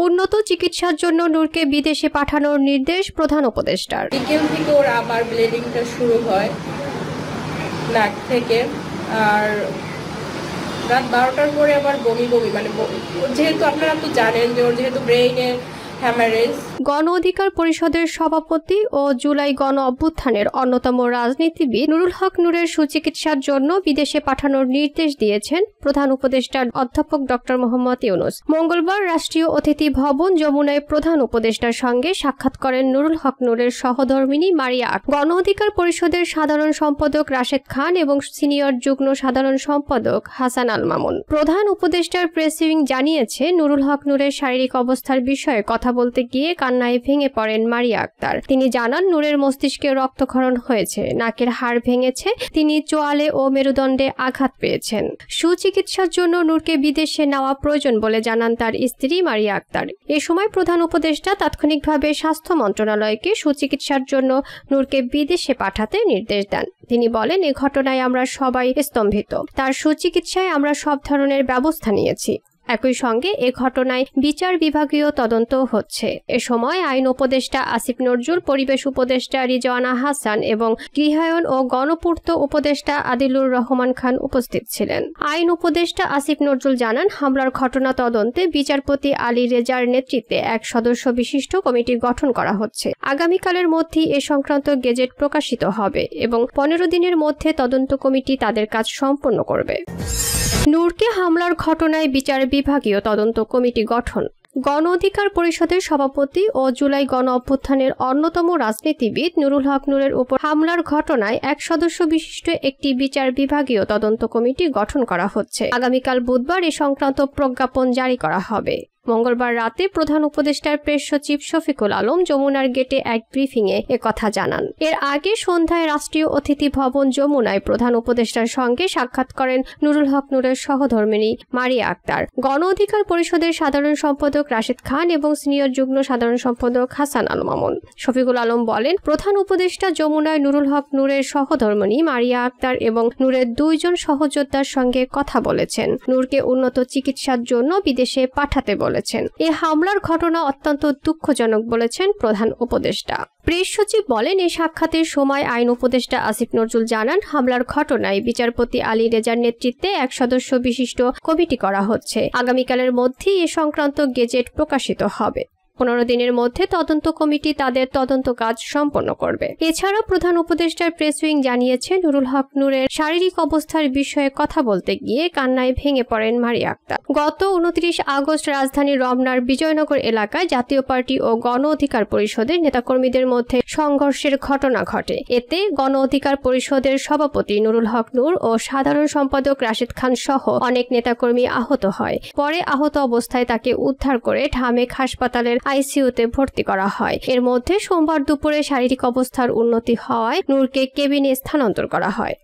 উন্নত চিকিৎসার জন্য নূরকে বিদেশে পাঠানোর নির্দেশ প্রধান উপদেষ্টার। বিকেল থেকে ওর আবার ব্লিডিংটা শুরু হয় নাক থেকে, আর রাত 12টার পরে আবার বমি মানে যেহেতু আপনারা তো জানেন যে ওর যেহেতু ব্রেইনে হ্যামারেজ। গণ অধিকার পরিষদের সভাপতি ও জুলাই গণ অভ্যুত্থানের অন্যতম রাজনীতিবিদ নুরুল হক নূরের সুচিকিৎসার জন্য বিদেশে পাঠানোর নির্দেশ দিয়েছেন প্রধান উপদেষ্টা অধ্যাপক ডক্টর মোহাম্মদ ইউনূস। মঙ্গলবার রাষ্ট্রীয় অতিথি ভবন যমুনায় প্রধান উপদেষ্টার সঙ্গে সাক্ষাৎ করেন নুরুল হক নূরের সহধর্মিণী মারিয়া আক্তার, গণ অধিকার পরিষদের সাধারণ সম্পাদক রাশেদ খান এবং সিনিয়র যুগ্ম সাধারণ সম্পাদক হাসান আল মামুন। প্রধান উপদেষ্টার প্রেস উইং জানিয়েছে, নুরুল হক নূরের শারীরিক অবস্থার বিষয়ে কথা বলতে গিয়ে কান্নায় ভেঙে পড়েন মারিয়া আক্তার। তিনি জানান, নূরের মস্তিষ্কে রক্তক্ষরণ হয়েছে, নাকের হাড় ভেঙেছে, তিনি চোয়ালে ও মেরুদণ্ডে আঘাত পেয়েছেন। সুচিকিৎসার জন্য নূরকে বিদেশে নেওয়া প্রয়োজন বলে জানান তার স্ত্রী মারিয়া আক্তার। এ সময় প্রধান উপদেষ্টা তাৎক্ষণিকভাবে স্বাস্থ্য মন্ত্রণালয়কে সুচিকিৎসার জন্য নূরকে বিদেশে পাঠাতে নির্দেশ দেন। তিনি বলেন, এ ঘটনায় আমরা সবাই স্তম্ভিত। তার সুচিকিৎসায় আমরা সব ধরনের ব্যবস্থা নিয়েছি। একই সঙ্গে এ ঘটনায় বিচার বিভাগীয় তদন্ত হচ্ছে। এ সময় আইন উপদেষ্টা আসিফ নজরুল, পরিবেশ উপদেষ্টা রিজওয়ানা হাসান এবং গৃহায়ন ও গণপূর্ত উপদেষ্টা আদিলুর রহমান খান উপস্থিত ছিলেন। আইন উপদেষ্টা আসিফ নজরুল জানান, হামলার ঘটনা তদন্তে বিচারপতি আলী রেজার নেতৃত্বে এক সদস্য বিশিষ্ট কমিটি গঠন করা হচ্ছে। আগামীকালের মধ্যেই এ সংক্রান্ত গেজেট প্রকাশিত হবে এবং 15 দিনের মধ্যে তদন্ত কমিটি তাদের কাজ সম্পন্ন করবে। নূরকে হামলার ঘটনায় বিচার বিভাগীয় তদন্ত কমিটি গঠন। গণ অধিকার পরিষদের সভাপতি ও জুলাই গণ অভ্যুত্থানের অন্যতম রাজনীতিবিদ নুরুল হক নূরের উপর হামলার ঘটনায় এক সদস্য বিশিষ্ট একটি বিচার বিভাগীয় তদন্ত কমিটি গঠন করা হচ্ছে। আগামীকাল বুধবার এ সংক্রান্ত প্রজ্ঞাপন জারি করা হবে। মঙ্গলবার রাতে প্রধান উপদেষ্টার প্রেস সচিব শফিকুল আলম যমুনার গেটে এক ব্রিফিংয়ে একথা জানান। এর আগে সন্ধ্যায় রাষ্ট্রীয় অতিথি ভবন যমুনায় প্রধান উপদেষ্টার সঙ্গে সাক্ষাৎ করেন নুরুল হক নূরের সহধর্মিণী মারিয়া আক্তার, গণ অধিকার পরিষদের সাধারণ সম্পাদক রাশেদ খান এবং সিনিয়র যুগ্ম সাধারণ সম্পাদক হাসান আল মামুন। শফিকুল আলম বলেন, প্রধান উপদেষ্টা যমুনায় নুরুল হক নূরের সহধর্মিণী মারিয়া আক্তার এবং নূরের 2 জন সহযোদ্ধার সঙ্গে কথা বলেছেন। নূরকে উন্নত চিকিৎসার জন্য বিদেশে পাঠাতে বলেছেন। এ হামলার ঘটনা অত্যন্ত দুঃখজনক বলেছেন প্রধান উপদেষ্টা। প্রেস সচিব বলেন, এই সাক্ষাতের সময় আইন উপদেষ্টা আসিফ নজরুল জানান, হামলার ঘটনায় বিচারপতি আলী রেজার নেতৃত্বে এক সদস্য বিশিষ্ট কমিটি করা হচ্ছে। আগামীকালের মধ্যেই এ সংক্রান্ত গেজেট প্রকাশিত হবে। 15 দিনের মধ্যে তদন্ত কমিটি তাদের তদন্ত কাজ সম্পন্ন করবে। এছাড়া প্রধান উপদেষ্টার প্রেস উইং জানিয়েছে, নুরুল হক নূরের শারীরিক অবস্থার বিষয়ে কথা বলতে গিয়ে কান্নায় ভেঙে পড়েন মারিয়া আক্তার। গত 29 আগস্ট রাজধানীর রমনার বিজয়নগর এলাকায় জাতীয় পার্টি ও গণ অধিকার পরিষদের নেতাকর্মীদের মধ্যে সংঘর্ষের ঘটনা ঘটে। এতে গণ অধিকার পরিষদের সভাপতি নুরুল হক নূর ও সাধারণ সম্পাদক রাশেদ খান সহ অনেক নেতাকর্মী আহত হয়। পরে আহত অবস্থায় তাকে উদ্ধার করে ঢামেক হাসপাতালের আইসিইউতে ভর্তি করা হয়। এর মধ্যে সোমবার দুপুরে শারীরিক অবস্থার উন্নতি হওয়ায় নূরকে কেবিনে স্থানান্তর করা হয়।